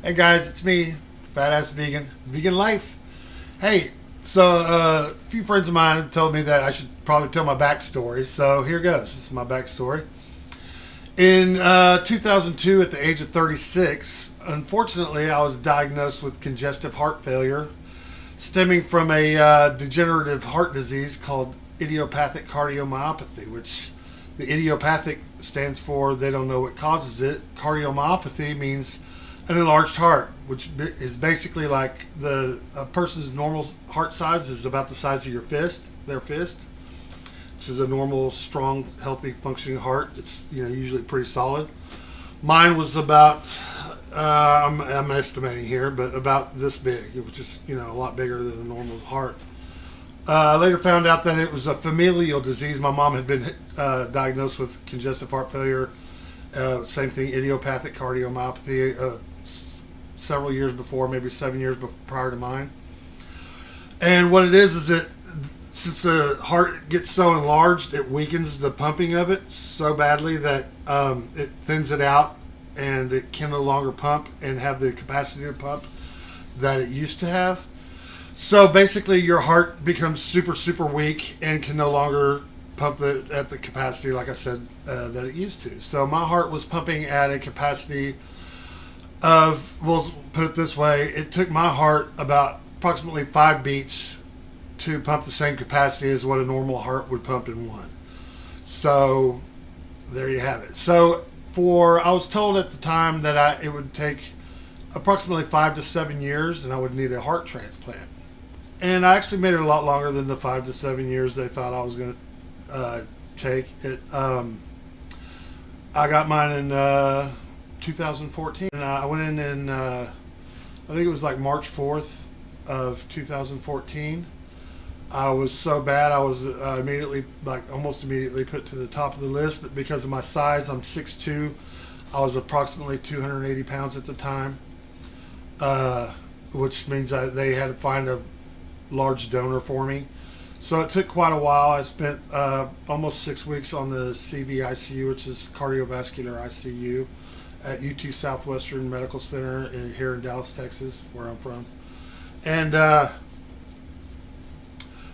Hey guys, it's me, Fat Ass Vegan, Vegan Life. Hey, so a few friends of mine told me that I should probably tell my backstory. So here goes. This is my backstory. In 2002, at the age of 36, unfortunately, I was diagnosed with congestive heart failure stemming from a degenerative heart disease called idiopathic cardiomyopathy, which the idiopathic stands for they don't know what causes it. Cardiomyopathy means an enlarged heart, which is basically like a person's normal heart size is about the size of their fist, which is a normal, strong, healthy, functioning heart. It's usually pretty solid. Mine was about I'm estimating here, but about this big, which is a lot bigger than a normal heart. I later found out that it was a familial disease. My mom had been diagnosed with congestive heart failure, same thing, idiopathic cardiomyopathy, several years before, maybe 7 years prior to mine. And what it is that since the heart gets so enlarged, it weakens the pumping of it so badly that it thins it out, and it can no longer pump and have the capacity to pump that it used to have. So basically, your heart becomes super, super weak and can no longer pump at the capacity, like I said, that it used to. So my heart was pumping at a capacity of, we'll put it this way, it took my heart about approximately 5 beats to pump the same capacity as what a normal heart would pump in one. So there you have it. So I was told at the time that it would take approximately 5 to 7 years and I would need a heart transplant. And I actually made it a lot longer than the 5 to 7 years they thought I was going to take. I got mine in 2014. And I went in I think it was like March 4th of 2014. I was so bad I was almost immediately put to the top of the list, but because of my size, I'm 6'2". I was approximately 280 pounds at the time, which means they had to find a large donor for me. So it took quite a while. I spent almost 6 weeks on the CVICU, which is cardiovascular ICU, at UT Southwestern Medical Center here in Dallas, Texas, where I'm from. And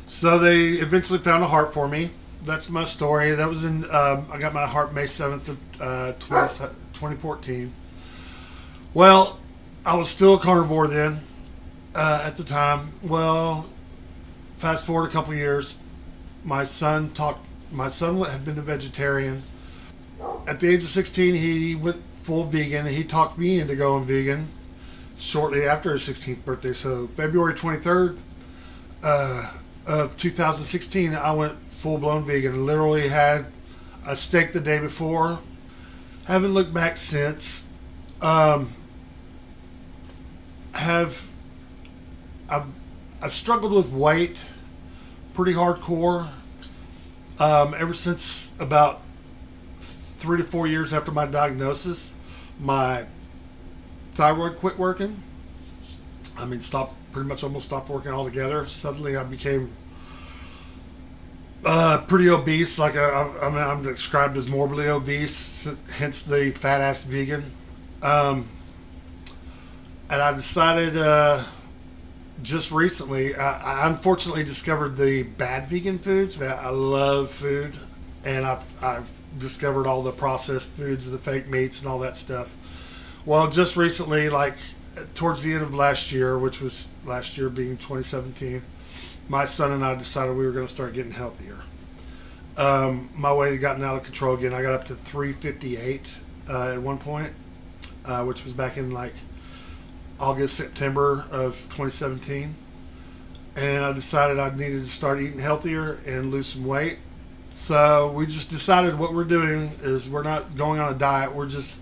so they eventually found a heart for me. That's my story. That was I got my heart May 7th of 2014. Well, I was still a carnivore then at the time. Well, fast forward a couple years, my son had been a vegetarian. At the age of 16, he went full vegan. He talked me into going vegan shortly after his 16th birthday. So February 23rd of 2016, I went full-blown vegan. Literally had a steak the day before. Haven't looked back since. I've struggled with weight pretty hardcore ever since about 3 to 4 years after my diagnosis. My thyroid quit working. Almost stopped working altogether. Suddenly I became pretty obese. I'm described as morbidly obese, hence the fat ass vegan. And I decided just recently, I unfortunately discovered the bad vegan foods. I love food, and I've discovered all the processed foods, the fake meats, and all that stuff. Well, just recently, like towards the end of last year, which was last year being 2017, my son and I decided we were going to start getting healthier. My weight had gotten out of control again. I got up to 358 at one point, which was back in like August, September of 2017. And I decided I needed to start eating healthier and lose some weight. So we just decided what we're doing is we're not going on a diet. We're just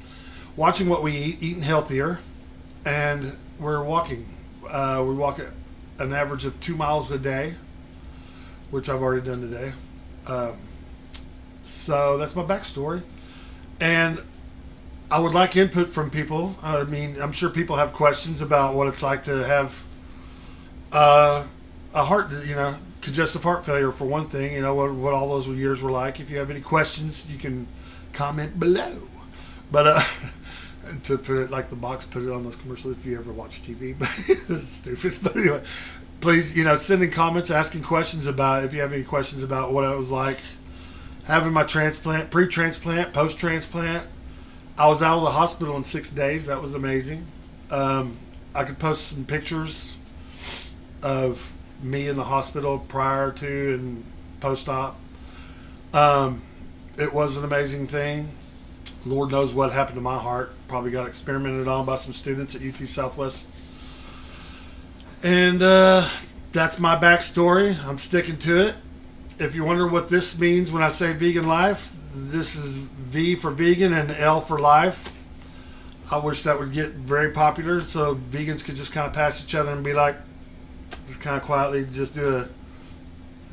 watching what we eat, eating healthier, and we're walking. We walk an average of 2 miles a day, which I've already done today. So that's my backstory. And I would like input from people. I'm sure people have questions about what it's like to have a heart, congestive heart failure for one thing. What all those years were like. If you have any questions, you can comment below. But to put it like the box put it on those commercials if you ever watch TV. But this is stupid. But anyway, please, send in comments, asking questions about if you have any questions about what it was like having my transplant, pre-transplant, post-transplant. I was out of the hospital in 6 days. That was amazing. I could post some pictures of me in the hospital prior to and post-op. It was an amazing thing. Lord knows what happened to my heart. Probably got experimented on by some students at UT Southwest. And that's my backstory. I'm sticking to it. If you wonder what this means when I say vegan life, this is V for vegan and L for life. I wish that would get very popular so vegans could just kind of pass each other and be like, just kind of quietly just do a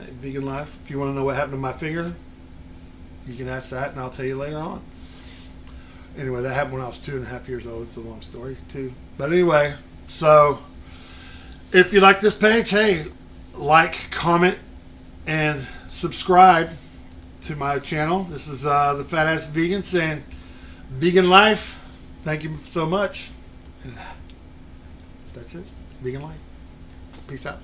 hey, vegan life. If you want to know what happened to my finger, you can ask that and I'll tell you later on. Anyway, that happened when I was 2.5 years old. It's a long story too. But anyway, so if you like this page, hey, like, comment, and subscribe to my channel. This is the Fat Ass Vegan saying vegan life. Thank you so much. And that's it. Vegan life. Peace out.